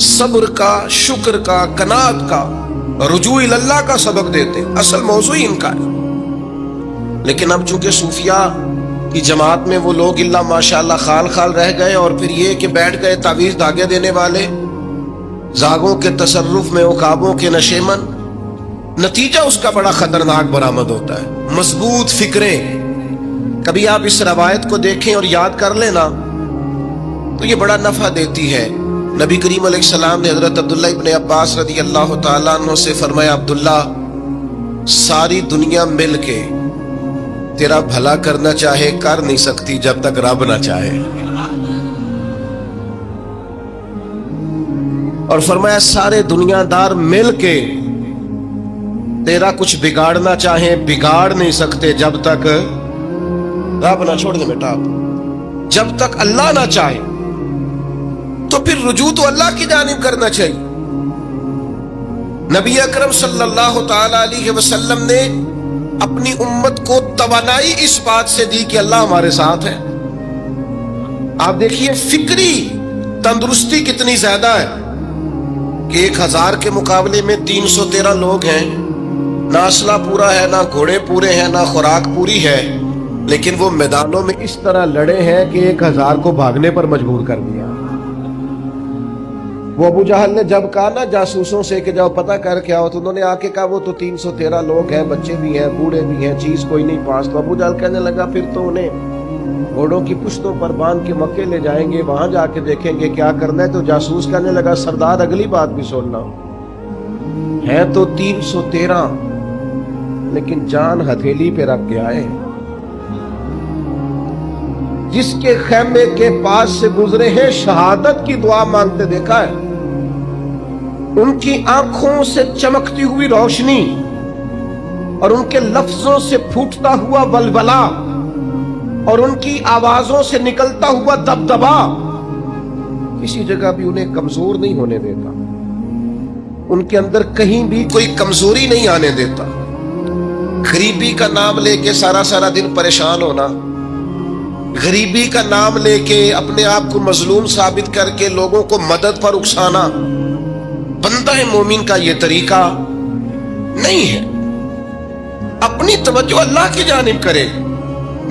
صبر کا، شکر کا، قناعت کا، رجوع اللہ کا سبق دیتے، اصل موضوع ہی ان کا ہے۔ لیکن اب چونکہ صوفیاء کی جماعت میں وہ لوگ اللہ ماشاءاللہ خال خال رہ گئے، اور پھر یہ کہ بیٹھ گئے تعویذ دھاگے دینے والے، زاغوں کے تصرف میں، عقابوں کے نشے من، نتیجہ اس کا بڑا خطرناک برآمد ہوتا ہے۔ مضبوط فکریں، کبھی آپ اس روایت کو دیکھیں اور یاد کر لینا تو یہ بڑا نفع دیتی ہے۔ نبی کریم علیہ السلام نے حضرت عبداللہ ابن عباس رضی اللہ تعالیٰ عنہ سے فرمایا، عبداللہ، ساری دنیا مل کے تیرا بھلا کرنا چاہے کر نہیں سکتی جب تک رب نہ چاہے، اور فرمایا سارے دنیا دار مل کے تیرا کچھ بگاڑنا چاہیں بگاڑ نہیں سکتے جب تک رب نہ، چھوڑ دے بیٹا، جب تک اللہ نہ چاہے۔ تو پھر رجوع تو اللہ کی جانب کرنا چاہیے۔ نبی اکرم صلی اللہ تعالی علیہ وسلم نے اپنی امت کو توانائی اس بات سے دی کہ اللہ ہمارے ساتھ ہے۔ آپ دیکھیے فکری تندرستی کتنی زیادہ ہے کہ 1000 کے مقابلے میں 313 لوگ ہیں، نہ اسلحہ پورا ہے، نہ گھوڑے پورے ہیں، نہ خوراک پوری ہے، لیکن وہ میدانوں میں اس طرح لڑے ہیں کہ 1000 کو بھاگنے پر مجبور کر دیا۔ وہ ابو جہل نے جب کہا نا جاسوسوں سے کہ جاؤ پتہ کر کے آؤ، تو انہوں نے آ کے کہا وہ تو 313 لوگ ہیں، بچے بھی ہیں، بوڑھے بھی ہیں، چیز کوئی نہیں پاس۔ تو ابو جہل کہنے لگا پھر تو انہیں گھوڑوں کی پشتوں پر باندھ کے مکے لے جائیں گے، وہاں جا کے دیکھیں گے کیا کرنا ہے۔ تو جاسوس کہنے لگا سردار اگلی بات بھی سننا، ہے تو 313 لیکن جان ہتھیلی پہ رکھ کے آئے۔ جس کے خیمے کے پاس سے گزرے ہیں شہادت کی دعا مانگتے دیکھا ہے، ان کی آنکھوں سے چمکتی ہوئی روشنی اور ان کے لفظوں سے پھوٹتا ہوا ولولہ اور ان کی آوازوں سے نکلتا ہوا دبدبا کسی جگہ بھی انہیں کمزور نہیں ہونے دیتا، ان کے اندر کہیں بھی کوئی کمزوری نہیں آنے دیتا۔ غریبی کا نام لے کے سارا سارا دن پریشان ہونا، غریبی کا نام لے کے اپنے آپ کو مظلوم ثابت کر کے لوگوں کو مدد پر اکسانا، بندہ مومن کا یہ طریقہ نہیں ہے۔ اپنی توجہ اللہ کی جانب کرے،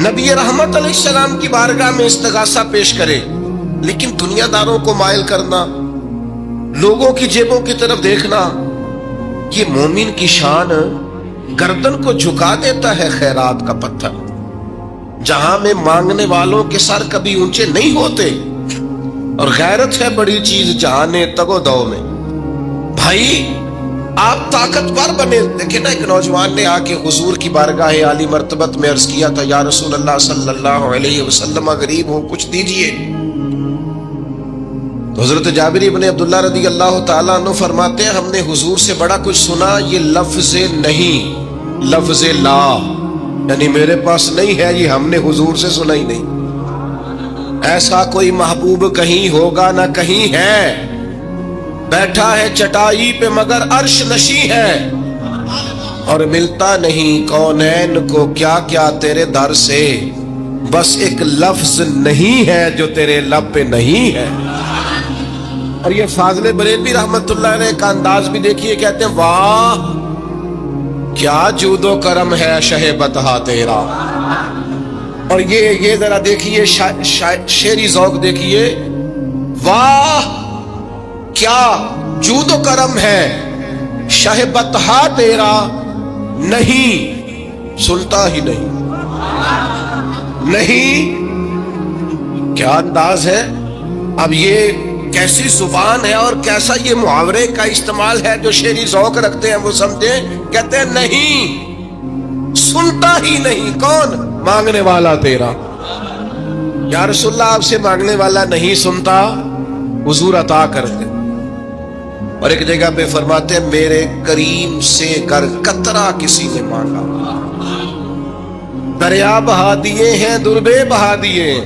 نبی رحمت علیہ السلام کی بارگاہ میں استغاثہ پیش کرے، لیکن دنیا داروں کو مائل کرنا، لوگوں کی جیبوں کی طرف دیکھنا، یہ مومن کی شان گردن کو جھکا دیتا ہے۔ خیرات کا پتھر جہاں میں مانگنے والوں کے سر کبھی اونچے نہیں ہوتے، اور غیرت ہے بڑی چیز جہانے تگ و دو میں۔ بھائی آپ طاقتور بنے۔ دیکھیں نا، ایک نوجوان نے آ کے حضور کی بارگاہ عالی مرتبت میں عرض کیا تھا، یا رسول اللہ صلی اللہ علیہ وسلم، غریب ہوں کچھ دیجئے۔ تو حضرت جابر ابن عبداللہ رضی اللہ تعالیٰ عنہ فرماتے ہیں، ہم نے حضور سے بڑا کچھ سنا، یہ لفظ نہیں، لفظ لا، یعنی میرے پاس نہیں ہے، یہ ہم نے حضور سے سنا ہی نہیں۔ ایسا کوئی محبوب کہیں ہوگا نہ کہیں ہے، بیٹھا ہے چٹائی پہ مگر عرش نشیں ہے، اور ملتا نہیں کونین کو کیا کیا تیرے در سے، بس ایک لفظ نہیں ہے جو تیرے لب پہ نہیں ہے۔ اور یہ فاضل بریلوی رحمت اللہ علیہ کا انداز بھی دیکھیے، کہتے ہیں واہ کیا جود و کرم ہے شہ بطحا تیرا۔ اور یہ ذرا دیکھیے شعری ذوق دیکھیے، واہ کیا جود و کرم ہے شہ بطحا تیرا، نہیں سنتا ہی نہیں، نہیں کیا انداز ہے۔ اب یہ کیسی زبان ہے اور کیسا یہ محاورے کا استعمال ہے، جو شعری ذوق رکھتے ہیں وہ سمجھیں، کہتے ہیں نہیں سنتا ہی نہیں، کون؟ مانگنے والا تیرا۔ یا رسول اللہ آپ سے مانگنے والا نہیں سنتا، حضور عطا کرتے۔ اور ایک جگہ پہ فرماتے ہیں، میرے کریم سے گر قطرہ کسی نے مانگا، دریا بہا دیے ہیں دربے بہا دیے ہیں۔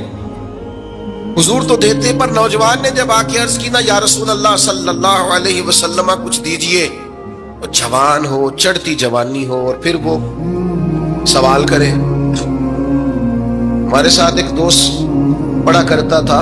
حضور تو دیتے، پر نوجوان نے جب آ کے عرض کی نا، یا رسول اللہ صلی اللہ علیہ وسلم کچھ دیجئے، وہ جوان ہو، چڑھتی جوانی ہو، اور پھر وہ سوال کرے۔ ہمارے ساتھ ایک دوست پڑھا کرتا تھا،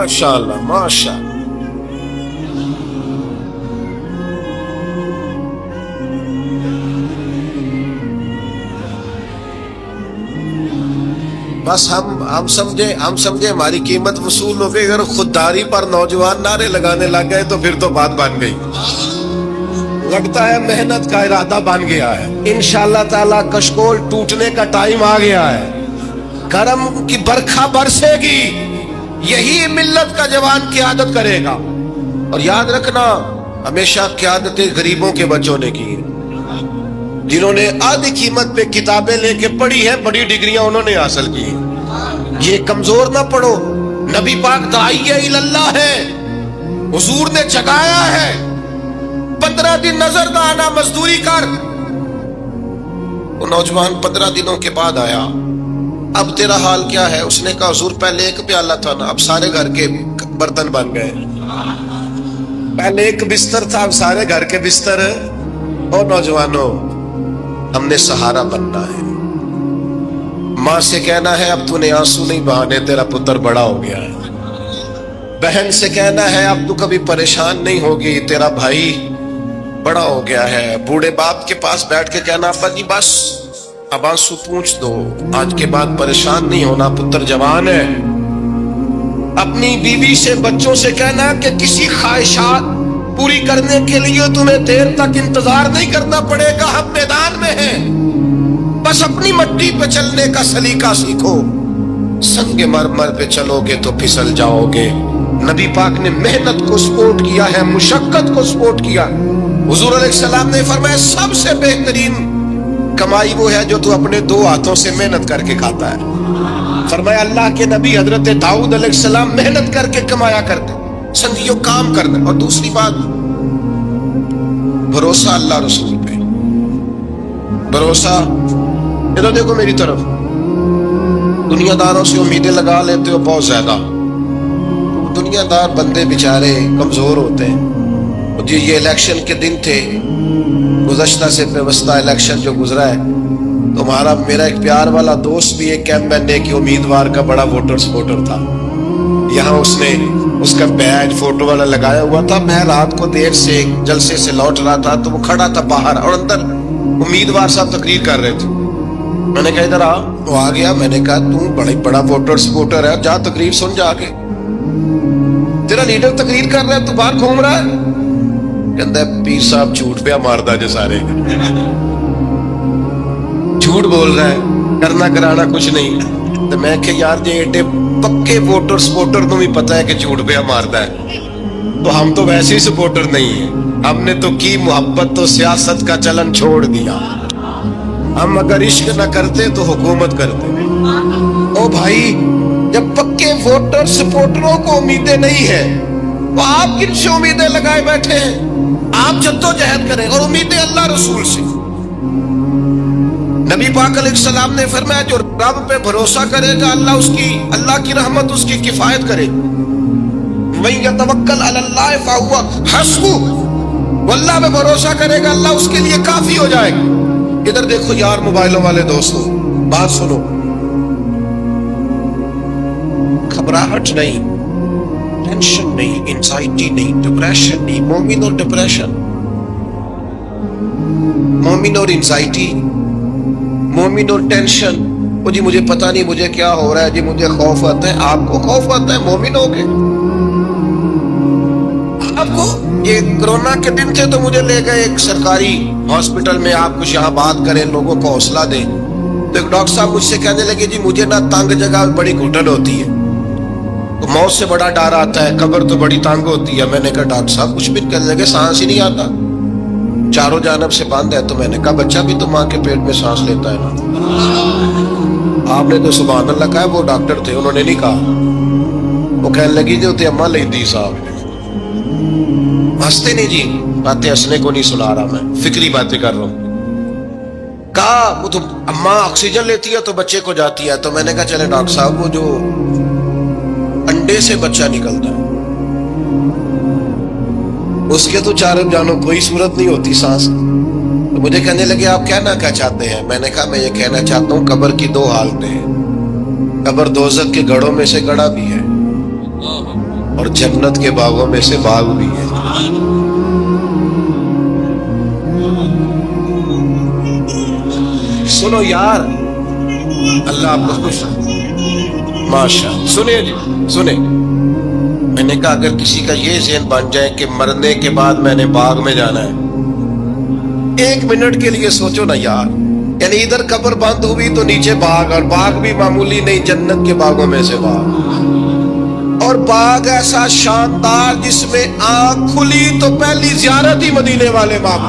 ماشاءاللہ ماشاءاللہ. بس ہم سمجھے ہماری قیمت وصول ہو گئی. اگر خودداری پر نوجوان نعرے لگانے لگ گئے تو پھر تو بات بن گئی. لگتا ہے محنت کا ارادہ بن گیا ہے. انشاءاللہ تعالی کشکول ٹوٹنے کا ٹائم آ گیا ہے. کرم کی برکھا برسے گی. یہی ملت کا جوان قیادت کرے گا. اور یاد رکھنا ہمیشہ قیادت غریبوں کے بچوں نے کی. جنہوں نے آدھی قیمت پہ کتابیں لے کے پڑھی ہیں, بڑی ڈگریاں انہوں نے حاصل کی. یہ کمزور نہ پڑھو. نبی پاک داعی اللہ ہے, حضور نے جگایا ہے. 15 دن نظر نہ آنا, مزدوری کر. وہ نوجوان 15 دنوں کے بعد آیا. اب تیرا حال کیا ہے؟ اس نے کہا حضور پہلے ایک پیالہ تھا نا, اب سارے گھر کے برتن بن گئے. پہلے ایک بستر تھا, اب سارے گھر کے بستر. اور نوجوانوں, ہم نے سہارا بننا ہے. ماں سے کہنا ہے اب تو نے آنسو نہیں بہانے, تیرا پتر بڑا ہو گیا ہے. بہن سے کہنا ہے اب تو کبھی پریشان نہیں ہوگی, تیرا بھائی بڑا ہو گیا ہے. بوڑھے باپ کے پاس بیٹھ کے کہنا ابا جی بس اب آنسو پوچھ دو, آج کے بعد پریشان نہیں ہونا, پتر جوان ہے. اپنی بیوی سے بچوں سے کہنا کہ کسی خواہشات پوری کرنے کے لیے تمہیں دیر تک انتظار نہیں کرنا پڑے گا, ہم میدان میں ہیں. بس اپنی مٹی پہ چلنے کا سلیقہ سیکھو. سنگ مرمر پہ چلو گے تو پھسل جاؤ گے. نبی پاک نے محنت کو سپورٹ کیا ہے, مشقت کو سپورٹ کیا. حضور علیہ السلام نے فرمایا سب سے بہترین کمائی وہ ہے جو تو اپنے 2 ہاتھوں سے محنت کر کے کھاتا ہے. فرمایا اللہ کے نبی حضرت داؤد علیہ السلام محنت کر کے کمایا کرتے. سنگیوں کام کرنا. اور دوسری بات بھروسہ اللہ رسول پہ. بھروسہ ادھر دیکھو میری طرف. دنیا داروں سے امیدیں لگا لیتے ہو بہت زیادہ. دنیا دار بندے بیچارے کمزور ہوتے ہیں. جی یہ الیکشن کے دن تھے, گزشتہ سے پیوستہ الیکشن جو گزرا ہے, تمہارا میرا ایک پیار والا دوست بھی ایک کیمپ مین کے امیدوار کا بڑا ووٹر سپورٹر تھا. یہاں اس نے اس کا بیج فوٹو والا لگایا ہوا تھا. میں رات کو دیر سے جلسے سے لوٹ رہا تھا تو وہ کھڑا تھا باہر, اور اندر امیدوار صاحب تقریر کر رہے تھے. میں نے کہا ادھر آ. وہ آ گیا. میں نے کہا تو بڑا ووٹر سپورٹر ہے, جا تقریر سن جا کے. تیرا لیڈر تقریر کر رہا ہے, تو باہر گھوم رہا ہے. کہتا ہے پیر صاحب جھوٹ پہ ماردا جو سارے جھوٹ بول رہا ہے, کرنا کرانا کچھ نہیں. تو میں کہ یار جی ایڈے پکے ووٹر سپورٹر تو بھی پتا ہے کہ جھوٹ پہ ماردا ہے, تو ہم تو ویسے ہی سپورٹر نہیں ہیں. ہم نے تو کی محبت تو سیاست کا چلن چھوڑ دیا. ہم اگر عشق نہ کرتے تو حکومت کرتے. او بھائی جب پکے ووٹر سپورٹروں کو امیدیں نہیں ہیں تو آپ کن سے امیدیں لگائے بیٹھے ہیں؟ آپ جدوجہد کریں اور امیدیں اللہ رسول سے. نبی پاک علیہ السلام نے فرمایا جو رب پہ بھروسہ کرے گا اللہ کی رحمت اس کی کفایت کرے. وَمَن يَتَوَكَّلْ عَلَى اللَّهِ فَهُوَ حَسْبُهُ, وہ اللہ پہ بھروسہ کرے گا اللہ اس کے لیے کافی ہو جائے گا. ادھر دیکھو یار موبائلوں والے دوستوں, بات سنو. گھبراہٹ نہیں, ٹینشن نہیں, انزائٹی نہیں, ڈپریشن نہیں. مومن اور ڈپریشن, مومن اور انزائٹی, مومن اور ٹینشن. وہ جی مجھے پتا نہیں مجھے کیا ہو رہا ہے, جی مجھے خوف آتا ہے. آپ کو خوف آتا ہے, مومن ہو گئے. آپ کو یہ کرونا کے دن تھے تو مجھے لے گئے ایک سرکاری ہاسپٹل میں, آپ کچھ یہاں بات کریں, لوگوں کو حوصلہ دیں. تو ایک ڈاکٹر صاحب مجھ سے کہنے لگے جی مجھے نہ تنگ جگہ بڑی گھٹن ہوتی ہے, تو موت سے بڑا ڈر آتا ہے, قبر تو بڑی تنگ ہوتی ہے. میں نے کہا ڈاکٹر صاحب کچھ بھی کہنے لگے سانس ہی نہیں آتا, چاروں جانب سے بند ہے. تو میں نے کہا بچہ بھی تو ماں کے پیٹ میں سانس لیتا ہے نا. آپ نے تو سبحان اللہ کہا. وہ ڈاکٹر تھے, انہوں نے نہیں کہا. وہ کہنے لگی جو تے اماں لیندی صاحب, ہنستے نہیں جی, باتیں ہنسنے کو نہیں سنا رہا, میں فکری باتیں کر رہا ہوں. کہا وہ تو اماں آکسیجن لیتی ہے تو بچے کو جاتی ہے. تو میں نے کہا چلے ڈاکٹر صاحب وہ جو انڈے سے بچہ نکلتا ہے اس کے تو چاروں جانوں کوئی صورت نہیں ہوتی سانس. تو مجھے کہنے لگے آپ کہنا کیا چاہتے ہیں؟ میں نے کہا میں یہ کہنا چاہتا ہوں قبر کی 2 حالتیں ہیں. قبر دوزخ کے گڑھوں میں سے گڑھا بھی ہے, اور جنت کے باغوں میں سے باغ بھی ہے. سنو یار, اللہ آپ کو خوش ماشاء. سنیں جی سنیں, میں نے کہا اگر کسی کا یہ ذہن بن جائے کہ مرنے کے بعد میں نے باغ میں جانا ہے, 1 منٹ کے لیے سوچو نا یار, یعنی ادھر قبر بند ہوئی تو نیچے باغ, اور باغ بھی معمولی نہیں, جنت کے باغوں میں سے باغ, اور باغ ایسا شاندار جس میں آنکھ کھلی تو پہلی زیارت ہی مدینے والے باغ.